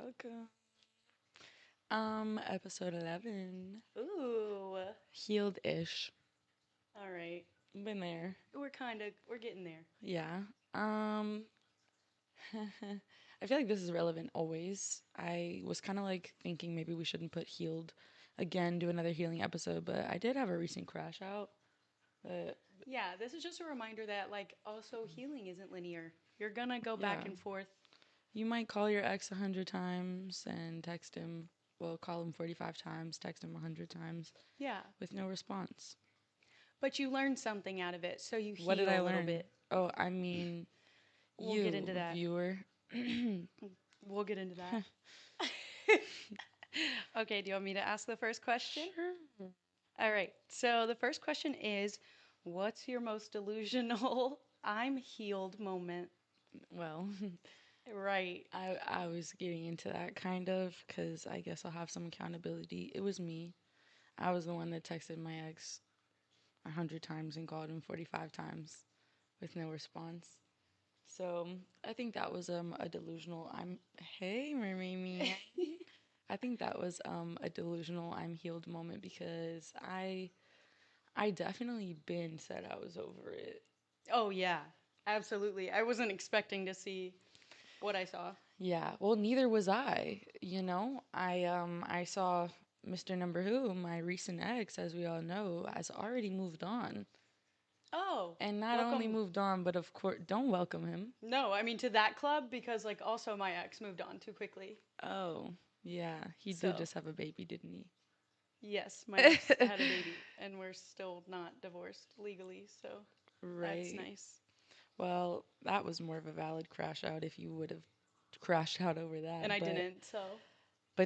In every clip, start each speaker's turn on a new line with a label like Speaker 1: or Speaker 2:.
Speaker 1: Welcome. Episode 11.
Speaker 2: Ooh.
Speaker 1: Healed-ish.
Speaker 2: All right.
Speaker 1: Been there.
Speaker 2: We're getting there.
Speaker 1: Yeah. Um, I feel like this is relevant always. I was kind of like thinking maybe we shouldn't put healed again, do another healing episode, but I did have a recent crash out. But
Speaker 2: Yeah, this is just a reminder that, like, also healing isn't linear. You're gonna go back
Speaker 1: yeah,
Speaker 2: and forth.
Speaker 1: you might call your ex 100 times and text him. Well, call him 45 times, text him 100 times
Speaker 2: Yeah.
Speaker 1: with no response.
Speaker 2: But you learn something out of it, so you
Speaker 1: What did
Speaker 2: heal
Speaker 1: I
Speaker 2: a little
Speaker 1: learn?
Speaker 2: bit.
Speaker 1: Oh, I mean,
Speaker 2: We'll get
Speaker 1: you,
Speaker 2: into that.
Speaker 1: viewer.
Speaker 2: We'll get into that. Okay, do you want me to ask the first question?
Speaker 1: Sure.
Speaker 2: All right. So the first question is, what's your most delusional I'm healed moment?
Speaker 1: Well,
Speaker 2: Right.
Speaker 1: I was getting into that kind of because I guess I'll have some accountability. It was me. I was the one that texted my ex 100 times and called him 45 times with no response. So I think that was a delusional. I'm hey Mimi. I think that was a delusional I'm healed moment because I definitely been said I was over it.
Speaker 2: Oh yeah, absolutely. I wasn't expecting to see what I saw.
Speaker 1: Yeah, well, neither was I. I saw Mr. Number Who, my recent ex, as we all know, has already moved on.
Speaker 2: Oh,
Speaker 1: And not only
Speaker 2: welcome.
Speaker 1: moved on, but of course, don't welcome him.
Speaker 2: No, I mean to that club because like also my ex moved on too quickly.
Speaker 1: Oh, yeah, he did
Speaker 2: So,
Speaker 1: just have a baby, didn't
Speaker 2: yes, my
Speaker 1: he?
Speaker 2: ex had a baby and we're still not divorced legally, so that's
Speaker 1: Right.
Speaker 2: nice.
Speaker 1: Well, that was more of a valid crash out if you would have crashed out over
Speaker 2: And
Speaker 1: that.
Speaker 2: I
Speaker 1: But
Speaker 2: didn't, so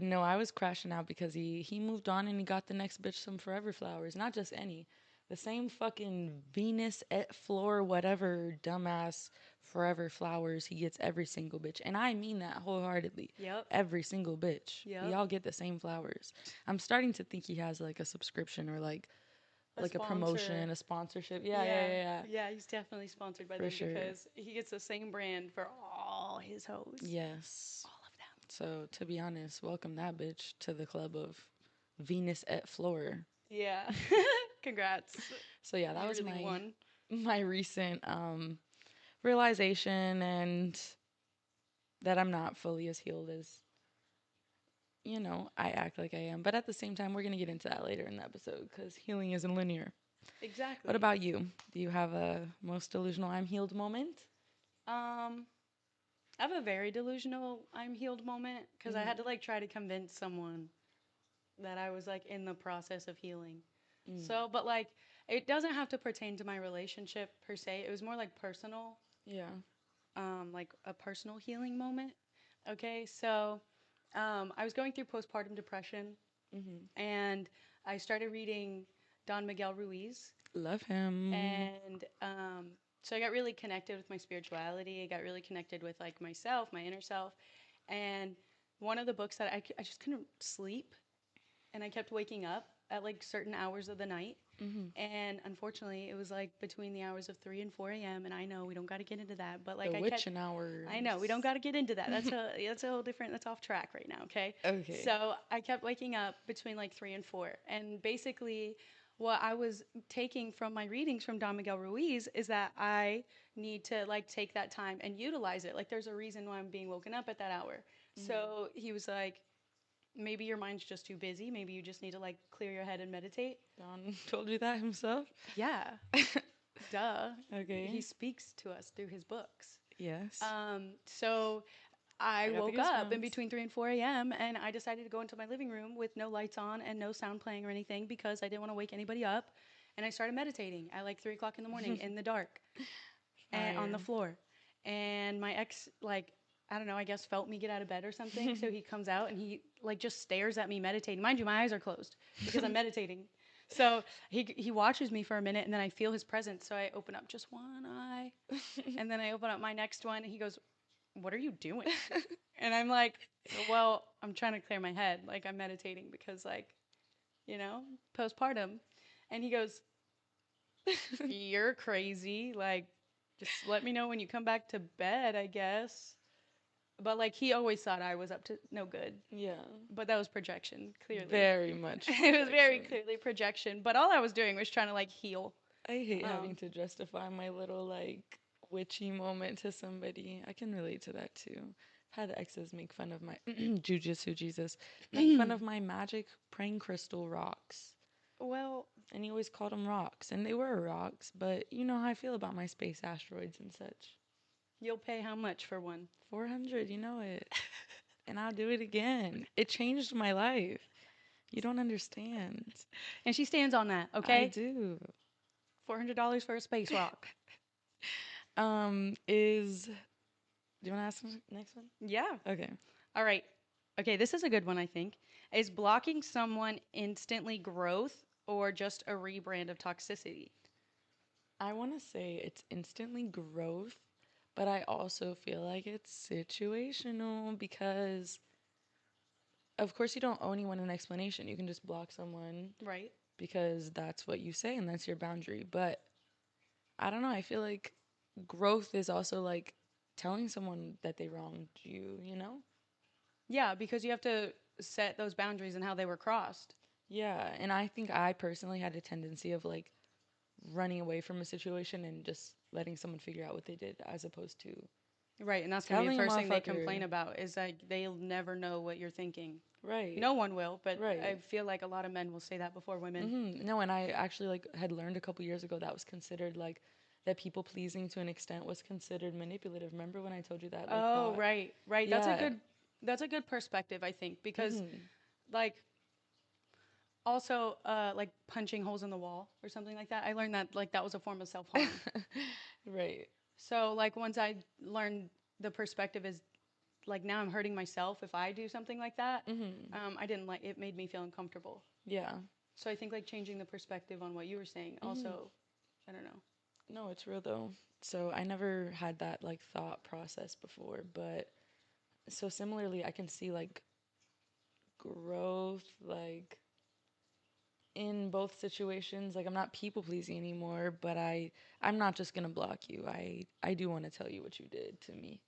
Speaker 1: no, I was crashing out because he moved on and he got the next bitch some forever flowers. Not just any. The same fucking Venus et Fleur whatever dumbass forever flowers he gets every single bitch. And I mean that wholeheartedly.
Speaker 2: yep.
Speaker 1: Every single bitch. We
Speaker 2: Yep.
Speaker 1: all get the same flowers. I'm starting to think he has like a subscription or
Speaker 2: A
Speaker 1: like a
Speaker 2: sponsor.
Speaker 1: promotion, a sponsorship. Yeah, yeah,
Speaker 2: Yeah.
Speaker 1: yeah, yeah.
Speaker 2: Yeah, he's definitely sponsored by
Speaker 1: For
Speaker 2: them
Speaker 1: sure.
Speaker 2: because he gets the same brand for all his hoes.
Speaker 1: Yes.
Speaker 2: All of them.
Speaker 1: So to be honest, welcome that bitch to the club of Venus et Fleur.
Speaker 2: Yeah. Congrats.
Speaker 1: So yeah, that
Speaker 2: You
Speaker 1: was
Speaker 2: really won.
Speaker 1: my recent realization and that I'm not fully as healed as I act like I am. But at the same time, we're going to get into that later in the episode cuz healing isn't linear. What
Speaker 2: Exactly.
Speaker 1: about you? Do you have a most delusional I'm healed moment?
Speaker 2: Um, I have a very delusional I'm healed moment because I had to
Speaker 1: Mhm.
Speaker 2: like try to convince someone that I was like in the process of healing.
Speaker 1: Mm.
Speaker 2: So, but like it doesn't have to pertain to my relationship per se. It was more like personal,
Speaker 1: Yeah.
Speaker 2: like a personal healing moment. Okay, so I was going through postpartum depression
Speaker 1: Mhm.
Speaker 2: and I started reading Don Miguel Ruiz.
Speaker 1: Love him.
Speaker 2: And so I got really connected with my spirituality. I got really connected with like myself, my inner self. And one of the books that I just couldn't sleep and I kept waking up at like certain hours of the night.
Speaker 1: Mhm.
Speaker 2: And unfortunately, it was like between the hours of 3 and 4 a.m. And I know we don't got to get into that, but like
Speaker 1: The
Speaker 2: I kept,
Speaker 1: witching
Speaker 2: I know we
Speaker 1: hours.
Speaker 2: don't got to get into that. That's a whole different. That's off track right now. Okay,
Speaker 1: Okay.
Speaker 2: so I kept waking up between like 3 and 4, and basically, what I was taking from my readings from Don Miguel Ruiz is that I need to like take that time and utilize it. Like there's a reason why I'm being woken up at that hour.
Speaker 1: Mhm.
Speaker 2: So he was like, maybe your mind's just too busy. Maybe you just need to like clear your head and meditate.
Speaker 1: Don told you that himself?
Speaker 2: Yeah, duh. He
Speaker 1: Okay.
Speaker 2: speaks to us through his books.
Speaker 1: Yes.
Speaker 2: So I
Speaker 1: I got the
Speaker 2: woke up in
Speaker 1: goosebumps.
Speaker 2: between 3 and 4 a.m. and I decided to go into my living room with no lights on and no sound playing or anything because I didn't want to wake anybody up. And I started meditating at like 3 o'clock in the morning in the dark and on the
Speaker 1: Fire.
Speaker 2: floor. And my ex, like, I don't know, I guess felt me get out of bed or something. So he comes out and he like just stares at me meditating. Mind you, my eyes are closed because I'm meditating. So he watches me for a minute and then I feel his presence. So I open up just one eye and then I open up my next one and he goes, "What are you doing?" And I'm like, "Well, I'm trying to clear my head. Like I'm meditating because like, you know, postpartum." And he goes, "You're crazy. Like just let me know when you come back to bed, I guess." But like he always thought I was up to no good.
Speaker 1: Yeah.
Speaker 2: But that was projection, clearly.
Speaker 1: Very much
Speaker 2: It was very
Speaker 1: projection.
Speaker 2: clearly projection. But all I was doing was trying to like heal.
Speaker 1: I hate having
Speaker 2: Um,
Speaker 1: to justify my little like witchy moment to somebody. I can relate to that too. I've had exes make fun of my jujitsu Jesus, make fun of my magic praying crystal rocks.
Speaker 2: well,
Speaker 1: And he always called them rocks, and they were rocks, but you know how I feel about my space asteroids and such.
Speaker 2: you'll pay how much for one?
Speaker 1: 400, you know it. And I'll do it again. It changed my life. You don't understand.
Speaker 2: And she stands on that,
Speaker 1: I
Speaker 2: okay?
Speaker 1: do.
Speaker 2: $400 for a space rock.
Speaker 1: Is do you want to ask the next one?
Speaker 2: Yeah.
Speaker 1: Okay.
Speaker 2: All right. Okay, this is a good one, I think. Is blocking someone instantly growth or just a rebrand of toxicity?
Speaker 1: I want to say it's instantly growth, but I also feel like it's situational because, of course, you don't owe anyone an explanation. You can just block someone
Speaker 2: Right.
Speaker 1: because that's what you say and that's your boundary. But I don't know. I feel like growth is also like telling someone that they wronged you, you know?
Speaker 2: Yeah, because you have to set those boundaries and how they were crossed.
Speaker 1: Yeah. And I think I personally had a tendency of like running away from a situation and just letting someone figure out what they did as opposed to
Speaker 2: Right, and that's gonna be the
Speaker 1: telling a
Speaker 2: first thing they complain
Speaker 1: motherfucker.
Speaker 2: about is like they'll never know what you're thinking.
Speaker 1: Right.
Speaker 2: No one will, but I
Speaker 1: Right.
Speaker 2: feel like a lot of men will say that before women.
Speaker 1: No, and I actually like had learned a couple years ago that was considered like that people pleasing to an extent was considered manipulative. Remember when I told you that like
Speaker 2: Oh,
Speaker 1: thought?
Speaker 2: right, right.
Speaker 1: Yeah.
Speaker 2: That's a good perspective, I think, because like also like punching holes in the wall or something like that. I learned that like that was a form of self harm.
Speaker 1: Right.
Speaker 2: So like once I learned the perspective is like now I'm hurting myself if I do something like that. I didn't like it made me feel uncomfortable.
Speaker 1: Yeah.
Speaker 2: So I think like changing the perspective on what you were saying also, I don't know.
Speaker 1: No, it's real though. So I never had that like thought process before, but so similarly I can see like growth like in both situations. Like I'm not people pleasing anymore, but I'm not just gonna block you. I do want to tell you what you did to me.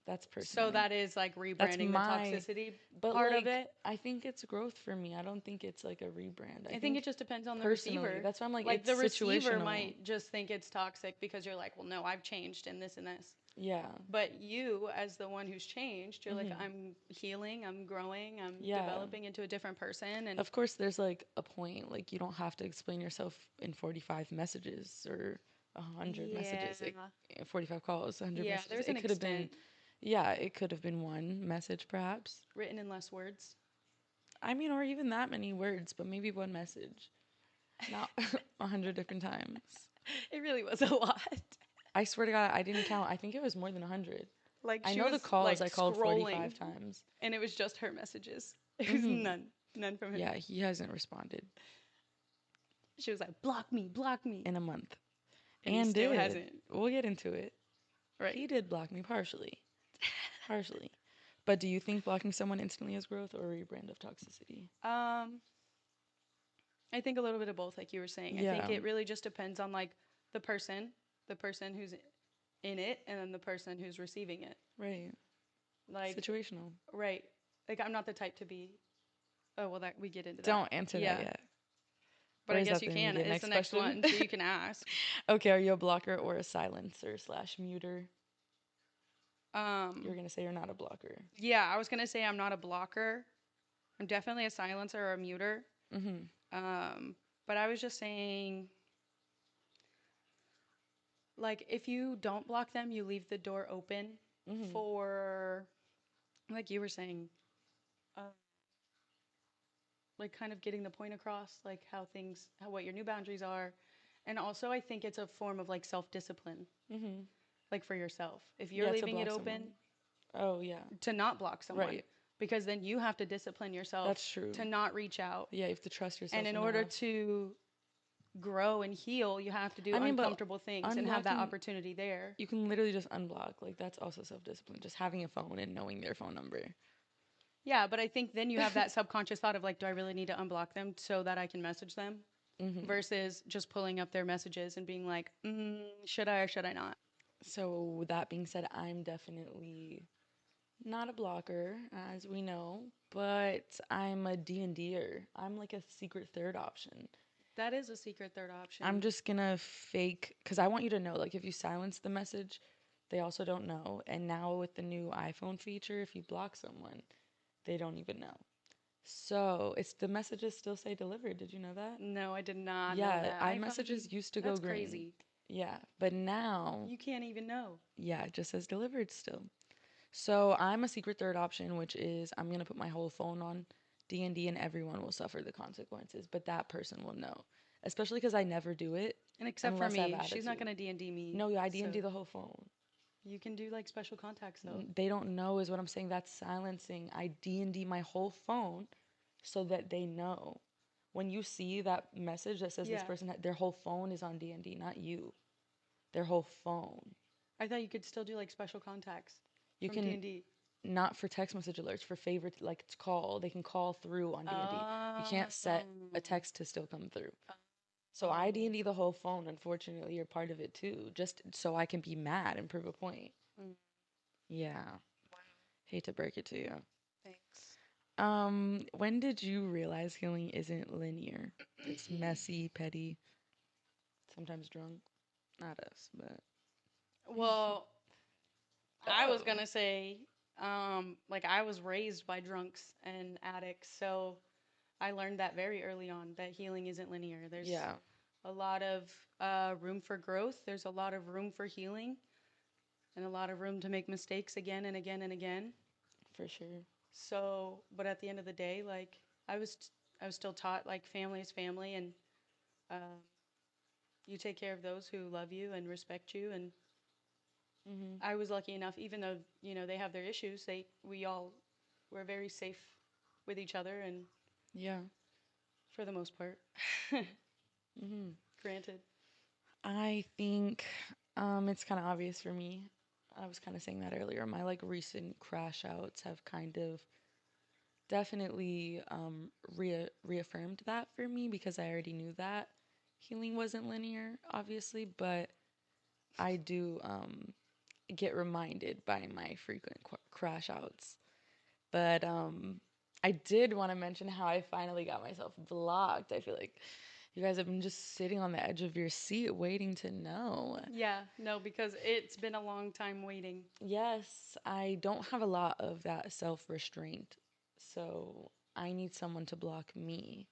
Speaker 1: That's
Speaker 2: So
Speaker 1: personally.
Speaker 2: that is like
Speaker 1: That's
Speaker 2: rebranding the
Speaker 1: my,
Speaker 2: toxicity
Speaker 1: but
Speaker 2: part of
Speaker 1: like
Speaker 2: it.
Speaker 1: I think it's growth for me. I don't think it's like a rebrand. I
Speaker 2: I think it
Speaker 1: think
Speaker 2: just depends on the
Speaker 1: personally,
Speaker 2: receiver.
Speaker 1: that's why I'm like
Speaker 2: Like
Speaker 1: it's
Speaker 2: the receiver
Speaker 1: situational.
Speaker 2: might just think it's toxic because you're like, well, no, I've changed and this and this.
Speaker 1: Yeah.
Speaker 2: But you, as the one who's changed, you're like, I'm healing, I'm growing, I'm
Speaker 1: Yeah.
Speaker 2: developing into a different person. And
Speaker 1: Of course there's like a point. Like you don't have to explain yourself in 45 messages or 100
Speaker 2: yeah,
Speaker 1: messages. 45 calls, 100
Speaker 2: yeah,
Speaker 1: messages.
Speaker 2: there's an
Speaker 1: It could have been
Speaker 2: extent
Speaker 1: yeah, it could have been one message perhaps.
Speaker 2: written in less words.
Speaker 1: I mean, or even that many words, but maybe one message. Not 100 different times.
Speaker 2: It really was a lot.
Speaker 1: I swear to God, I didn't count. I think it was more than 100.
Speaker 2: Like
Speaker 1: I
Speaker 2: she
Speaker 1: know the
Speaker 2: was
Speaker 1: calls
Speaker 2: like
Speaker 1: I called
Speaker 2: scrolling
Speaker 1: 45 times.
Speaker 2: and it was just her messages. It was none from him.
Speaker 1: Yeah, he hasn't responded
Speaker 2: She was like, block me.
Speaker 1: in a month.
Speaker 2: And he
Speaker 1: And
Speaker 2: still
Speaker 1: did.
Speaker 2: hasn't.
Speaker 1: We'll get into it.
Speaker 2: Right.
Speaker 1: He did block me partially. Partially. But do you think blocking someone instantly is growth or a rebrand of toxicity?
Speaker 2: Um, I think a little bit of both, like you were saying. I think
Speaker 1: Yeah,
Speaker 2: it really just depends on like the person who's in it, and then the person who's receiving it.
Speaker 1: right.
Speaker 2: Like,
Speaker 1: Situational.
Speaker 2: right. Like I'm not the type to be. Oh well, that we get into that.
Speaker 1: Don't answer that
Speaker 2: Yeah,
Speaker 1: yet.
Speaker 2: but
Speaker 1: Or
Speaker 2: I
Speaker 1: is
Speaker 2: guess
Speaker 1: that
Speaker 2: you
Speaker 1: the
Speaker 2: can.
Speaker 1: immediate
Speaker 2: It's the
Speaker 1: next
Speaker 2: next
Speaker 1: question?
Speaker 2: one, so you can ask.
Speaker 1: Okay, are you a blocker or a silencer slash muter? You're
Speaker 2: Um,
Speaker 1: going to say you're not a blocker.
Speaker 2: yeah, I was gonna say I'm not a blocker. I'm definitely a silencer or a muter.
Speaker 1: Mm-hmm.
Speaker 2: But I was just saying, like, if you don't block them, you leave the door open
Speaker 1: Mm-hmm.
Speaker 2: for, like you were saying, uh, like kind of getting the point across, like how what your new boundaries are. And also, I think it's a form of like self discipline,
Speaker 1: Mm-hmm.
Speaker 2: like for yourself. If you're
Speaker 1: Yeah, to
Speaker 2: leaving it
Speaker 1: block
Speaker 2: open,
Speaker 1: someone. Oh, yeah.
Speaker 2: to not block someone,
Speaker 1: Right.
Speaker 2: because then you have to discipline yourself
Speaker 1: That's true.
Speaker 2: to not reach out.
Speaker 1: Yeah, you have to trust
Speaker 2: And
Speaker 1: yourself
Speaker 2: in order
Speaker 1: enough.
Speaker 2: to grow and heal, you have to do
Speaker 1: I mean, but
Speaker 2: uncomfortable things and have that
Speaker 1: unblocking,
Speaker 2: opportunity there.
Speaker 1: you can literally just unblock. Like, that's also self discipline. Just having a phone and knowing their phone number.
Speaker 2: Yeah, but I think then you have that subconscious thought of like, do I really need to unblock them so that I can message them? Versus just pulling up their messages and being like, should I or should I not?
Speaker 1: So, with that being said, I'm definitely. Not a blocker, as we know, but I'm a D&D'er. I'm like a secret third option.
Speaker 2: That is a secret third
Speaker 1: I'm
Speaker 2: option.
Speaker 1: just gonna fake, because I want you to know, like, if you silence the message, they also don't know. And now with the new iPhone feature, if you block someone, they don't even know. So it's the messages still say delivered. Did you know that?
Speaker 2: No, I did not know
Speaker 1: Yeah,
Speaker 2: that. iPhone,
Speaker 1: iMessages used to go
Speaker 2: that's
Speaker 1: green.
Speaker 2: crazy.
Speaker 1: Yeah, but now,
Speaker 2: You can't even know.
Speaker 1: yeah, it just says delivered still. So I'm a secret third option, which is I'm gonna put my whole phone on D&D and everyone will suffer the consequences, but that person will know. Especially because I never do it
Speaker 2: And except for
Speaker 1: unless I have
Speaker 2: me, she's not
Speaker 1: attitude.
Speaker 2: gonna D&D me.
Speaker 1: No, I
Speaker 2: So
Speaker 1: D&D the whole phone.
Speaker 2: you can do like special contacts though.
Speaker 1: They don't know is what I'm saying. That's silencing. I D&D my whole phone so that they know. When you see that message that says this
Speaker 2: Yeah.
Speaker 1: person, their whole phone is on D&D, not you. Their whole phone.
Speaker 2: I thought you could still do like special contacts
Speaker 1: You
Speaker 2: from
Speaker 1: can
Speaker 2: D&D.
Speaker 1: not for text message alerts, for favorite, like to call. They can call through on D&D. You can't set a
Speaker 2: Oh.
Speaker 1: text to still come through. So I
Speaker 2: Oh.
Speaker 1: D&D the whole phone. Unfortunately, you're part of it too, just so I can be mad and prove a point.
Speaker 2: Mm.
Speaker 1: Yeah,
Speaker 2: Wow.
Speaker 1: hate to break it to you.
Speaker 2: Thanks.
Speaker 1: When did you realize healing isn't linear? It's messy, petty, sometimes drunk. Not us, but
Speaker 2: Well, I was
Speaker 1: oh,
Speaker 2: gonna say, like I was raised by drunks and addicts, so I learned that very early on that healing isn't linear. There's
Speaker 1: yeah,
Speaker 2: a lot of room for growth. There's a lot of room for healing, and a lot of room to make mistakes again and again and again.
Speaker 1: for sure.
Speaker 2: So, but at the end of the day, like I was still taught like family is family, and um, you take care of those who love you and respect you. And
Speaker 1: Mhm.
Speaker 2: I was lucky enough, even though they have their issues, we all were very safe with each other, and
Speaker 1: Yeah.
Speaker 2: for the most part,
Speaker 1: Mhm.
Speaker 2: granted.
Speaker 1: I think it's kind of obvious for me. I was kind of saying that earlier. My like recent crash outs have kind of definitely reaffirmed that for me because I already knew that healing wasn't linear, obviously, but I do get reminded by my frequent crash outs. But I did want to mention how I finally got myself blocked. I feel like you guys have been just sitting on the edge of your seat waiting to know.
Speaker 2: Yeah, no, because it's been a long time waiting.
Speaker 1: Yes, I don't have a lot of that self restraint. So I need someone to block me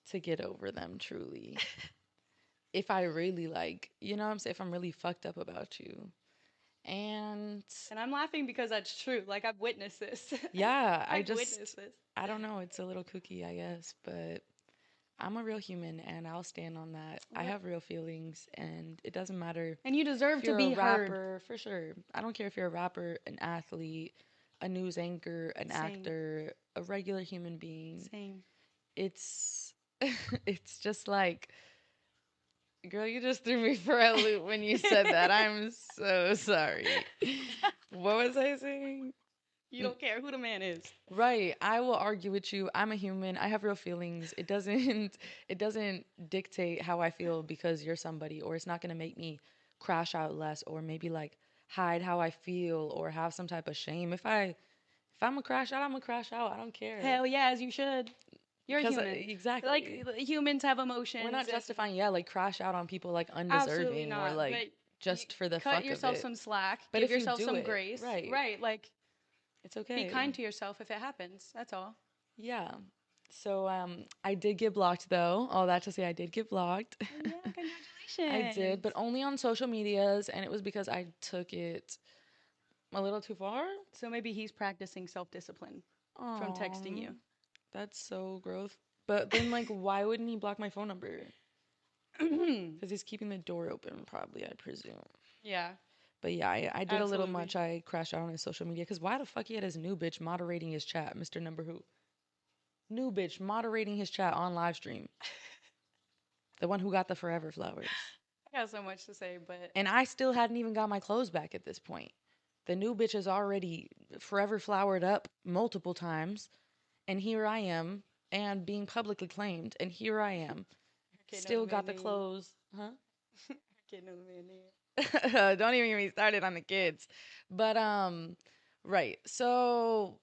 Speaker 1: to get over them truly. If I really like, you know what I'm saying? If I'm really fucked up about you. And
Speaker 2: And I'm laughing because that's true. Like I've witnessed this.
Speaker 1: yeah,
Speaker 2: I've witnessed this.
Speaker 1: I don't know, it's a little kooky, I guess, but I'm a real human and I'll stand on that. I
Speaker 2: Right.
Speaker 1: have real feelings and it doesn't matter
Speaker 2: And you
Speaker 1: if
Speaker 2: deserve to
Speaker 1: you're a
Speaker 2: be heard.
Speaker 1: rapper, for sure. I don't care if you're a rapper, an athlete, a news anchor, an
Speaker 2: Same.
Speaker 1: actor, a regular human being.
Speaker 2: Same.
Speaker 1: It's it's just like, girl, you just threw me for a loop when you said that. I'm so sorry. What was I saying?
Speaker 2: You don't care who the man is.
Speaker 1: Right. I will argue with you. I'm a human. I have real feelings. It doesn't it doesn't dictate how I feel because you're somebody, or it's not going to make me crash out less, or maybe like hide how I feel or have some type of shame. If I'm a crash out, I'm a crash out. I don't care.
Speaker 2: Hell yeah, as you should. You're a
Speaker 1: Cuz
Speaker 2: human. Like
Speaker 1: exactly.
Speaker 2: humans have
Speaker 1: We're
Speaker 2: emotions
Speaker 1: not
Speaker 2: and
Speaker 1: justifying, yeah, like crash out on people like
Speaker 2: absolutely
Speaker 1: undeserving or
Speaker 2: not.
Speaker 1: like
Speaker 2: But you
Speaker 1: just for the
Speaker 2: cut
Speaker 1: fuck of
Speaker 2: yourself
Speaker 1: it.
Speaker 2: some slack,
Speaker 1: But
Speaker 2: give
Speaker 1: if you
Speaker 2: yourself
Speaker 1: do
Speaker 2: some
Speaker 1: it,
Speaker 2: grace.
Speaker 1: right,
Speaker 2: Right, like
Speaker 1: it's
Speaker 2: be
Speaker 1: okay.
Speaker 2: kind to yourself if it happens. That's all.
Speaker 1: Yeah. So I did get blocked though. All that to say I did get blocked.
Speaker 2: Oh yeah,
Speaker 1: I did,
Speaker 2: congratulations.
Speaker 1: but only on social medias and it was because I took it a little too far.
Speaker 2: So maybe he's practicing self-discipline from texting
Speaker 1: Oh,
Speaker 2: you.
Speaker 1: that's so gross. But then like why wouldn't he block my phone number? Cuz he's keeping the door open probably, I presume.
Speaker 2: Yeah,
Speaker 1: But yeah, I did a little
Speaker 2: absolutely.
Speaker 1: much. I crashed out on his social media cuz why the fuck he had his new bitch moderating his chat, Mr. Number Who? New bitch moderating his chat on live stream. The one who got the forever flowers.
Speaker 2: I got so much to say, but
Speaker 1: And I still hadn't even got my clothes back at this point. The new bitch is already forever flowered up multiple times. And here I am, and being publicly claimed. And here I am,
Speaker 2: I can't know the
Speaker 1: still got
Speaker 2: man
Speaker 1: the
Speaker 2: name.
Speaker 1: clothes. Huh?
Speaker 2: I can't know the man name.
Speaker 1: Don't even get me started on the kids. But Right. So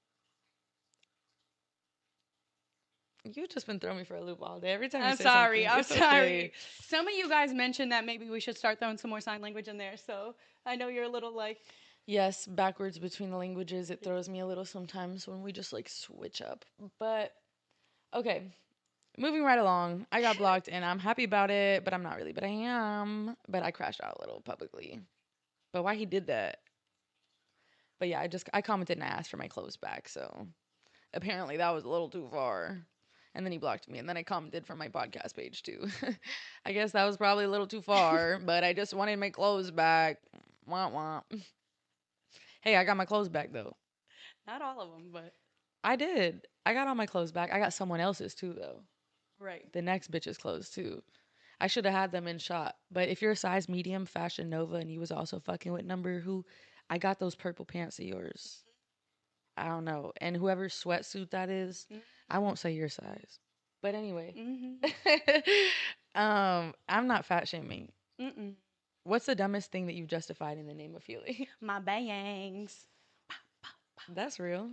Speaker 1: you've just been throwing me for a loop all day. Every time you
Speaker 2: I'm
Speaker 1: say
Speaker 2: sorry.
Speaker 1: something,
Speaker 2: I'm
Speaker 1: it's okay.
Speaker 2: sorry. Some of you guys mentioned that maybe we should start throwing some more sign language in there. So I know you're a little like,
Speaker 1: Yes, backwards between the languages, it throws me a little sometimes when we just like switch up. But okay, moving right along. I got blocked and I'm happy about it, but I'm not really, but I am. But I crashed out a little publicly. But why he did that? But yeah, I commented and I asked for my clothes back, so apparently that was a little too far. And then he blocked me, and then I commented from my podcast page too. I guess that was probably a little too far, but I just wanted my clothes back. Wah wah. Hey, I got my clothes back though.
Speaker 2: not all of them, but
Speaker 1: I did. I got all my clothes back. I got someone else's too though.
Speaker 2: right.
Speaker 1: The next bitch's clothes too. I should have had them in shot. But if you're a size medium, Fashion Nova, and you was also fucking with number who, I got those purple pants of yours. I don't know. And whoever sweatsuit that is, I won't say your size. But anyway,
Speaker 2: Mm-hmm.
Speaker 1: I'm not fat shaming.
Speaker 2: Mm-mm.
Speaker 1: What's the dumbest thing that you've justified in the name of healing?
Speaker 2: My bangs.
Speaker 1: That's real.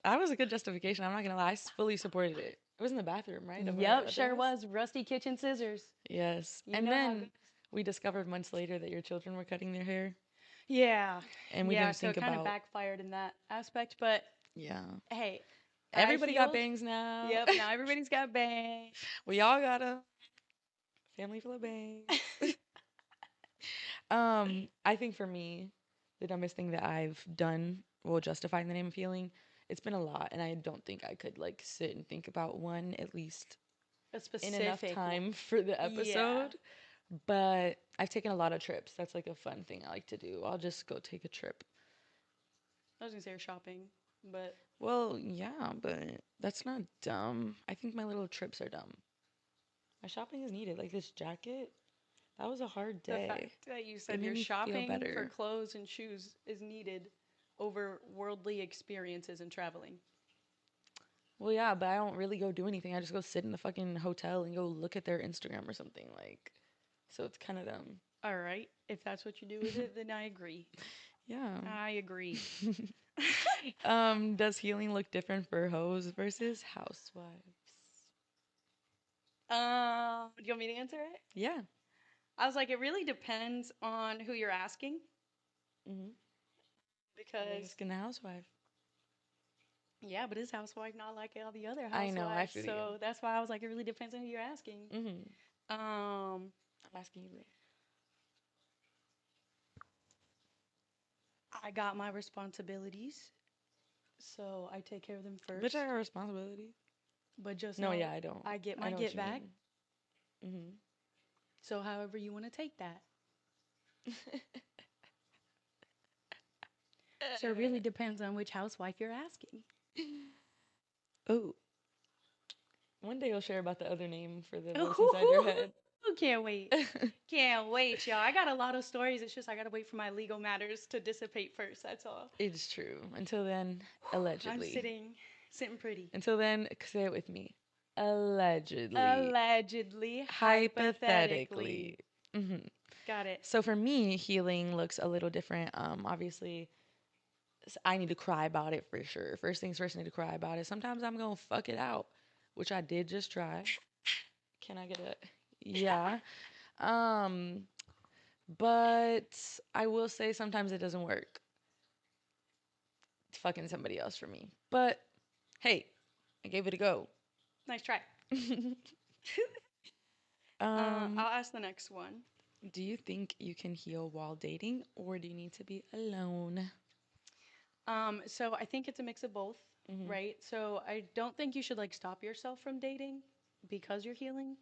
Speaker 1: That was a good justification. I'm not gonna lie. I fully supported it. It was in the bathroom, right? Of
Speaker 2: Yep,
Speaker 1: our
Speaker 2: sure
Speaker 1: desk.
Speaker 2: was. Rusty kitchen scissors.
Speaker 1: Yes.
Speaker 2: You
Speaker 1: And
Speaker 2: know how good.
Speaker 1: then we discovered months later that your children were cutting their hair,
Speaker 2: Yeah.
Speaker 1: and we
Speaker 2: Yeah,
Speaker 1: didn't
Speaker 2: so
Speaker 1: think
Speaker 2: it kind of
Speaker 1: about.
Speaker 2: backfired in that aspect, but
Speaker 1: Yeah.
Speaker 2: hey, I
Speaker 1: Everybody got
Speaker 2: healed.
Speaker 1: bangs now.
Speaker 2: Yep, now everybody's got bangs.
Speaker 1: We all got a family full of bangs. I think for me, the dumbest thing that I've done, well, justified in the name of healing, it's been a lot, and I don't think I could like sit and think about one at least
Speaker 2: A
Speaker 1: in enough
Speaker 2: specific one.
Speaker 1: time for the
Speaker 2: Yeah.
Speaker 1: episode. But I've taken a lot of trips. That's like a fun thing I like to do. I'll just go take a trip.
Speaker 2: I was gonna say shopping, but
Speaker 1: Well, yeah, but that's not dumb. I think my little trips are dumb. My shopping is needed. Like this jacket, that was a hard
Speaker 2: the
Speaker 1: day.
Speaker 2: fact that you
Speaker 1: It
Speaker 2: said
Speaker 1: made
Speaker 2: your
Speaker 1: me feel
Speaker 2: shopping for
Speaker 1: better.
Speaker 2: clothes and shoes is needed over worldly experiences and traveling.
Speaker 1: Well, yeah, but I don't really go do anything. I just go sit in the fucking hotel and go look at their Instagram or something. Like, so it's kind of dumb.
Speaker 2: All right, if that's what you do with it, then I agree.
Speaker 1: Yeah.
Speaker 2: I agree.
Speaker 1: Does healing look different for hoes versus housewives?
Speaker 2: Do you want me to answer it?
Speaker 1: Yeah.
Speaker 2: I was like, it really depends on who you're asking
Speaker 1: Mm-hmm. I'm
Speaker 2: because
Speaker 1: asking the housewife.
Speaker 2: yeah, but his housewife not like all the other
Speaker 1: I know. I
Speaker 2: housewives,
Speaker 1: feel you.
Speaker 2: so that's why I was like, it really depends on who you're asking.
Speaker 1: Mm-hmm.
Speaker 2: Um,
Speaker 1: I'm asking you.
Speaker 2: I got my responsibilities, so I take care of them
Speaker 1: Bitch, I
Speaker 2: first.
Speaker 1: got responsibilities.
Speaker 2: But just
Speaker 1: No,
Speaker 2: know
Speaker 1: yeah, I don't.
Speaker 2: I get
Speaker 1: I
Speaker 2: my
Speaker 1: know what
Speaker 2: get
Speaker 1: you
Speaker 2: back.
Speaker 1: mean. Mm-hmm.
Speaker 2: So however you want to take that. So it really depends on which housewife you're asking.
Speaker 1: Oh, one day you'll share about the other name for the voice inside your
Speaker 2: Ooh,
Speaker 1: head.
Speaker 2: can't wait. Can't wait, y'all. I got a lot of stories. It's just I gotta wait for my legal matters to dissipate first. That's all.
Speaker 1: It's true. Until then,
Speaker 2: I'm
Speaker 1: allegedly.
Speaker 2: sitting pretty.
Speaker 1: Until then, say it with me. Allegedly.
Speaker 2: Allegedly,
Speaker 1: Hypothetically.
Speaker 2: hypothetically.
Speaker 1: Hmm.
Speaker 2: Got it.
Speaker 1: So for me, healing looks a little different. Obviously, I need to cry about it for sure. First things first, I need to cry about it. Sometimes I'm gonna fuck it out, which I did just try. Can I get a yeah? Um, but I will say sometimes it doesn't work. It's fucking somebody else for me. But hey, I gave it a go.
Speaker 2: Nice try.
Speaker 1: um,
Speaker 2: I'll ask the next one.
Speaker 1: do you think you can heal while dating, or do you need to be alone?
Speaker 2: So I think it's a mix of both,
Speaker 1: Mm-hmm.
Speaker 2: right? So I don't think you should like stop yourself from dating because you're healing.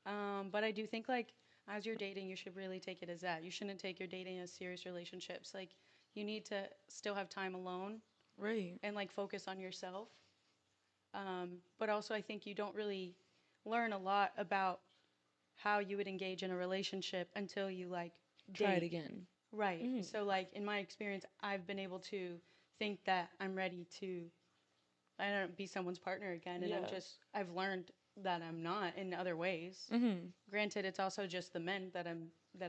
Speaker 2: But I do think like as you're dating, you should really take it as that. You shouldn't take your dating as serious relationships. Like you need to still have time alone
Speaker 1: Right.
Speaker 2: and like focus on yourself. But also I think you don't really learn a lot about how you would engage in a relationship until you like
Speaker 1: Try it
Speaker 2: date.
Speaker 1: again.
Speaker 2: Right.
Speaker 1: Mm-hmm.
Speaker 2: So like in my experience, I've been able to think that I'm ready to I don't be someone's partner again and
Speaker 1: Yeah.
Speaker 2: I've learned that I'm not in other ways.
Speaker 1: Mm-hmm.
Speaker 2: Granted, it's also just the men that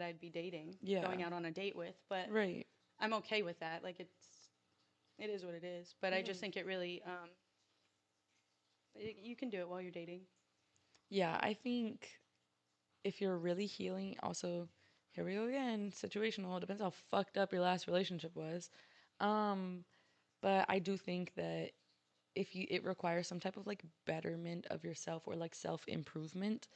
Speaker 2: I'd be dating,
Speaker 1: Yeah.
Speaker 2: going out on a date with, but
Speaker 1: Right.
Speaker 2: I'm okay with that. Like it's It is what it is. But I just
Speaker 1: Mhm.
Speaker 2: think it really, you can do it while you're dating.
Speaker 1: Yeah, I think if you're really healing, also, here we go again, situational. It depends how fucked up your last relationship was. Um, but I do think that if you it requires some type of like betterment of yourself or like self improvement,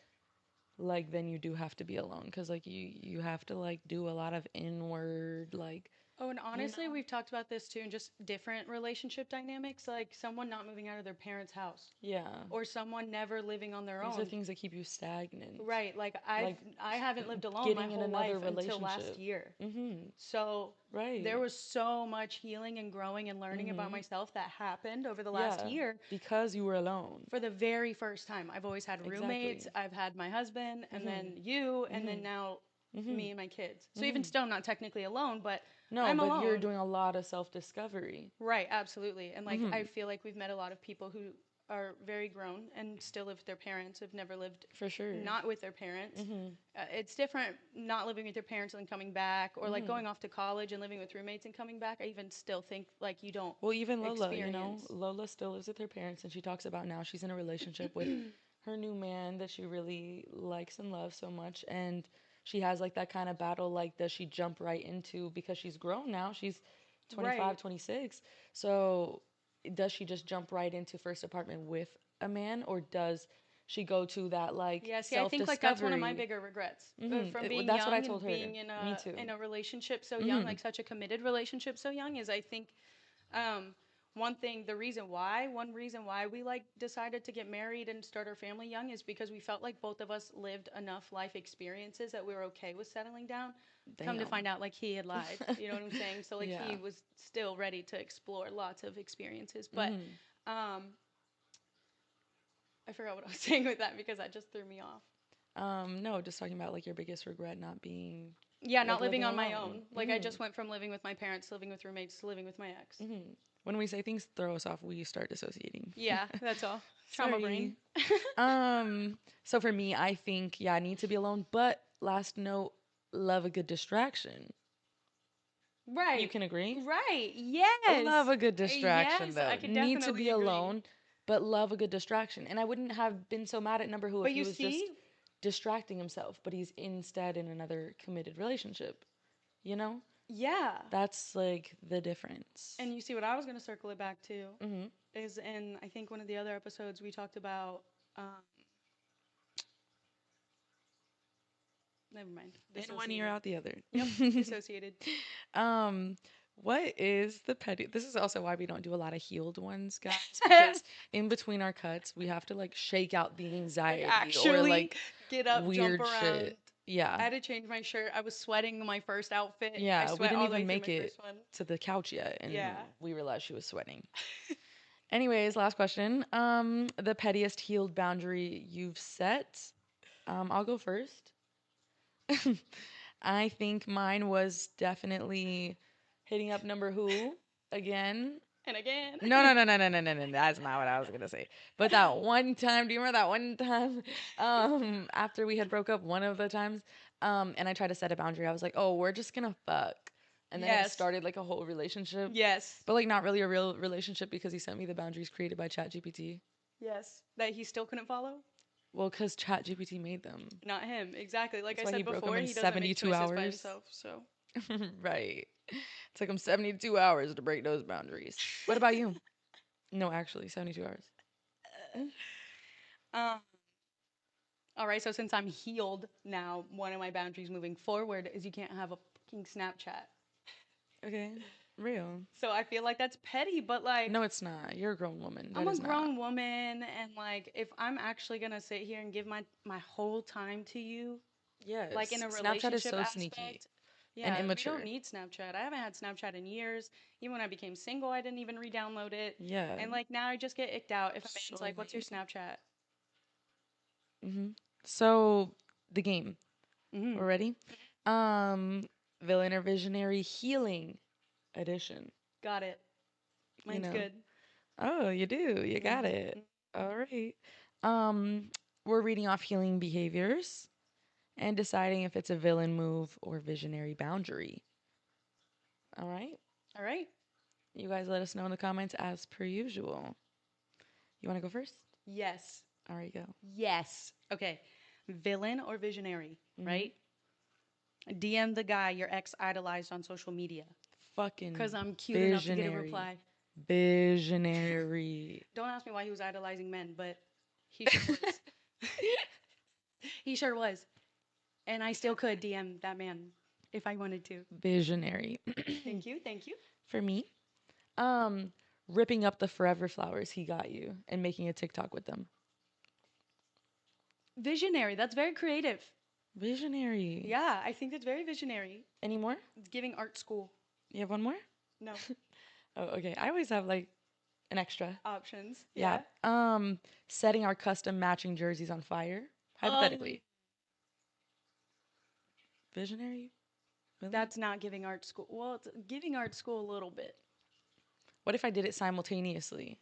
Speaker 1: like then you do have to be alone because like you have to like do a lot of inward like
Speaker 2: Oh, and
Speaker 1: you
Speaker 2: honestly,
Speaker 1: know
Speaker 2: we've talked about this too in just different relationship dynamics, like someone not moving out of their parents' house
Speaker 1: yeah,
Speaker 2: or someone never living on their
Speaker 1: these are
Speaker 2: own.
Speaker 1: things that keep you stagnant,
Speaker 2: Right, like
Speaker 1: like
Speaker 2: I haven't lived alone my
Speaker 1: getting in
Speaker 2: whole
Speaker 1: another
Speaker 2: life until last
Speaker 1: relationship.
Speaker 2: year.
Speaker 1: Mm-hmm.
Speaker 2: So there
Speaker 1: Right.
Speaker 2: was so much healing and growing and learning about
Speaker 1: Mm-hmm.
Speaker 2: myself that happened over the last
Speaker 1: Yeah,
Speaker 2: year
Speaker 1: because you were alone.
Speaker 2: for the very first time. I've always had roommates,
Speaker 1: Exactly.
Speaker 2: I've had my husband, and
Speaker 1: Mm-hmm.
Speaker 2: then you, and then
Speaker 1: Mm-hmm.
Speaker 2: now
Speaker 1: Mm-hmm.
Speaker 2: me and my kids. So even
Speaker 1: Mm-hmm.
Speaker 2: still, I'm not technically alone, but
Speaker 1: No,
Speaker 2: I'm
Speaker 1: but you're
Speaker 2: alone.
Speaker 1: doing a lot of self discovery.
Speaker 2: Right, absolutely. And like I
Speaker 1: Mm-hmm.
Speaker 2: feel like we've met a lot of people who are very grown and still live with their parents, have never lived
Speaker 1: For sure.
Speaker 2: not with their parents.
Speaker 1: Mm-hmm.
Speaker 2: It's different not living with your parents and then coming back, or like
Speaker 1: Mm-hmm.
Speaker 2: going off to college and living with roommates and coming back. I even still think like you don't
Speaker 1: Well, even Lola,
Speaker 2: experience.
Speaker 1: Lola still lives with her parents, and she talks about now she's in a relationship with her new man that she really likes and loves so much. And she has like that kind of battle like, does she jump right into, because she's grown now, she's 25,
Speaker 2: Right.
Speaker 1: 26. So, does she just jump right into first apartment with a man, or does she go to that like
Speaker 2: Yeah, see, I
Speaker 1: self
Speaker 2: think like that's one of my
Speaker 1: discovery?
Speaker 2: bigger regrets from
Speaker 1: Mm-hmm.
Speaker 2: being
Speaker 1: That's what I
Speaker 2: young
Speaker 1: told
Speaker 2: and
Speaker 1: her.
Speaker 2: being
Speaker 1: Me too.
Speaker 2: in a relationship so young,
Speaker 1: Mm-hmm.
Speaker 2: like such a committed relationship so young, is I think um, one reason why we like decided to get married and start our family young is because we felt like both of us lived enough life experiences that we were okay with settling down. Come to
Speaker 1: Damn.
Speaker 2: find out, like he had lied. You know what I'm saying? So like
Speaker 1: Yeah.
Speaker 2: he was still ready to explore lots of experiences, but
Speaker 1: Mm-hmm.
Speaker 2: um, I forgot what I was saying with that because that just threw me off.
Speaker 1: No, just talking about like your biggest regret not being
Speaker 2: Yeah, not
Speaker 1: like
Speaker 2: living
Speaker 1: living
Speaker 2: on my
Speaker 1: alone.
Speaker 2: own. Like I just went from living with my parents, to living with roommates, to living with my ex.
Speaker 1: When we say things throw us off, we start dissociating.
Speaker 2: Yeah, that's all. Trauma brain.
Speaker 1: Sorry. So for me, I think yeah, I need to be alone, but last note, love a good distraction. You
Speaker 2: Right.
Speaker 1: can agree?
Speaker 2: Right. Yes.
Speaker 1: Love a good distraction
Speaker 2: Yes, I
Speaker 1: though.
Speaker 2: could
Speaker 1: Need to
Speaker 2: definitely
Speaker 1: be
Speaker 2: agree.
Speaker 1: alone, but love a good distraction. And I wouldn't have been so mad at number who if
Speaker 2: But
Speaker 1: he
Speaker 2: you
Speaker 1: was just
Speaker 2: see,
Speaker 1: distracting himself, but he's instead in another committed relationship. You know?
Speaker 2: yeah.
Speaker 1: That's like the difference.
Speaker 2: And you see what I was going to circle it back to
Speaker 1: Hmm.
Speaker 2: is in I think one of the other episodes we talked about never mind.
Speaker 1: In one ear,
Speaker 2: Dissociated.
Speaker 1: out the other.
Speaker 2: Yep, dissociated.
Speaker 1: um, what is the petty? This is also why we don't do a lot of healed ones, guys, because in between our cuts, we have to like shake out the
Speaker 2: Like
Speaker 1: anxiety or
Speaker 2: actually
Speaker 1: like
Speaker 2: get up, jump
Speaker 1: weird
Speaker 2: around.
Speaker 1: shit. Yeah.
Speaker 2: I had to change my shirt. I was sweating my first outfit. I
Speaker 1: Yeah, we
Speaker 2: sweat
Speaker 1: didn't
Speaker 2: all the way
Speaker 1: even
Speaker 2: through
Speaker 1: make
Speaker 2: my
Speaker 1: it
Speaker 2: first one.
Speaker 1: to the couch yet, and
Speaker 2: Yeah.
Speaker 1: we realized she was sweating. Anyways, last question. The pettiest healed boundary you've set. I'll go first. I think mine was definitely hitting up number who again.
Speaker 2: And again.
Speaker 1: No, no, no, no, no, no, no, no. That's not what I was gonna say. But that one time, do you remember that one time? After we had broke up, one of the times, and I tried to set a boundary. I was like, "Oh, we're just gonna fuck," and then it
Speaker 2: Yes.
Speaker 1: started like a whole relationship,
Speaker 2: Yes.
Speaker 1: but like not really a real relationship because he sent me the boundaries created by ChatGPT.
Speaker 2: Yes. That he still couldn't follow?
Speaker 1: Well, because ChatGPT made them.
Speaker 2: Not him. Exactly. Like
Speaker 1: That's
Speaker 2: I
Speaker 1: why he
Speaker 2: said
Speaker 1: broke them
Speaker 2: before,
Speaker 1: in
Speaker 2: he doesn't make
Speaker 1: 72
Speaker 2: choices by
Speaker 1: hours.
Speaker 2: himself. So,
Speaker 1: Right. It took him 72 hours to break those boundaries. What about you? No, actually, 72 hours.
Speaker 2: um, all right. So since I'm healed now, one of my boundaries moving forward is you can't have a fucking Snapchat.
Speaker 1: Okay. Real.
Speaker 2: So I feel like that's petty, but like
Speaker 1: No, it's not. You're a grown woman.
Speaker 2: I'm
Speaker 1: That
Speaker 2: a
Speaker 1: is not.
Speaker 2: grown woman, and like if I'm actually gonna sit here and give my whole time to you, like in
Speaker 1: Yes.
Speaker 2: a
Speaker 1: Snapchat is
Speaker 2: relationship
Speaker 1: so sneaky
Speaker 2: aspect,
Speaker 1: and
Speaker 2: yeah, we don't
Speaker 1: immature.
Speaker 2: need Snapchat. I haven't had Snapchat in years. Even when I became single, I didn't even re-download it.
Speaker 1: Yeah.
Speaker 2: And like now, I just get icked out if a man's
Speaker 1: So
Speaker 2: like, "What's your
Speaker 1: lame.
Speaker 2: Snapchat?"
Speaker 1: So, the game.
Speaker 2: Mm-hmm.
Speaker 1: We're ready? Um, Villain or Visionary Healing Edition.
Speaker 2: Got it.
Speaker 1: You
Speaker 2: Mine's
Speaker 1: know.
Speaker 2: good.
Speaker 1: Oh, you do. You got it.
Speaker 2: Mm-hmm.
Speaker 1: All right. Um, we're reading off healing behaviors and deciding if it's a villain move or visionary boundary. All right.
Speaker 2: All right.
Speaker 1: You guys let us know in the comments as per usual. You want to go first?
Speaker 2: Yes.
Speaker 1: All right, go.
Speaker 2: Yes. Okay. Villain or visionary,
Speaker 1: Mm-hmm.
Speaker 2: right? DM the guy your ex idolized on social media.
Speaker 1: Fucking
Speaker 2: Because I'm cute enough to get a
Speaker 1: visionary.
Speaker 2: reply.
Speaker 1: Visionary.
Speaker 2: Don't ask me why he was idolizing men, but he sure was. He sure was. And I still could DM that man if I wanted to.
Speaker 1: Visionary.
Speaker 2: Thank you. Thank you.
Speaker 1: For me, um, ripping up the forever flowers he got you and making a TikTok with them.
Speaker 2: Visionary. That's very creative.
Speaker 1: Visionary.
Speaker 2: Yeah, I think that's very visionary.
Speaker 1: Any more?
Speaker 2: Giving art school.
Speaker 1: You have one more?
Speaker 2: No
Speaker 1: Oh, okay. I always have like an extra.
Speaker 2: options.
Speaker 1: Yeah.
Speaker 2: Yeah.
Speaker 1: Setting our custom matching jerseys on fire.
Speaker 2: Um,
Speaker 1: Hypothetically. Visionary? Really?
Speaker 2: that's not giving art school. Well, it's giving art school a little bit.
Speaker 1: What if I did it simultaneously?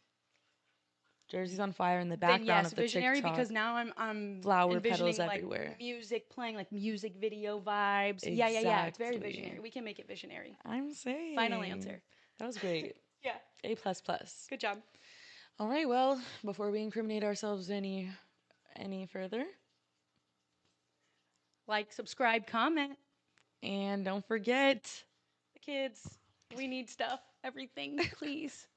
Speaker 1: Jerseys on fire in the
Speaker 2: Then
Speaker 1: background
Speaker 2: yes,
Speaker 1: of the
Speaker 2: visionary because
Speaker 1: TikTok.
Speaker 2: now I'm
Speaker 1: Flower petals
Speaker 2: envisioning like
Speaker 1: everywhere.
Speaker 2: music playing, like music video vibes. Yeah, yeah, yeah. It's very visionary.
Speaker 1: Exactly.
Speaker 2: We can make it visionary.
Speaker 1: I'm saying.
Speaker 2: Final answer.
Speaker 1: That was great.
Speaker 2: Yeah.
Speaker 1: A plus plus.
Speaker 2: Good job.
Speaker 1: All right. Well, before we incriminate ourselves any further,
Speaker 2: Like, subscribe, comment.
Speaker 1: and don't forget.
Speaker 2: Kids, we need stuff. Everything, please.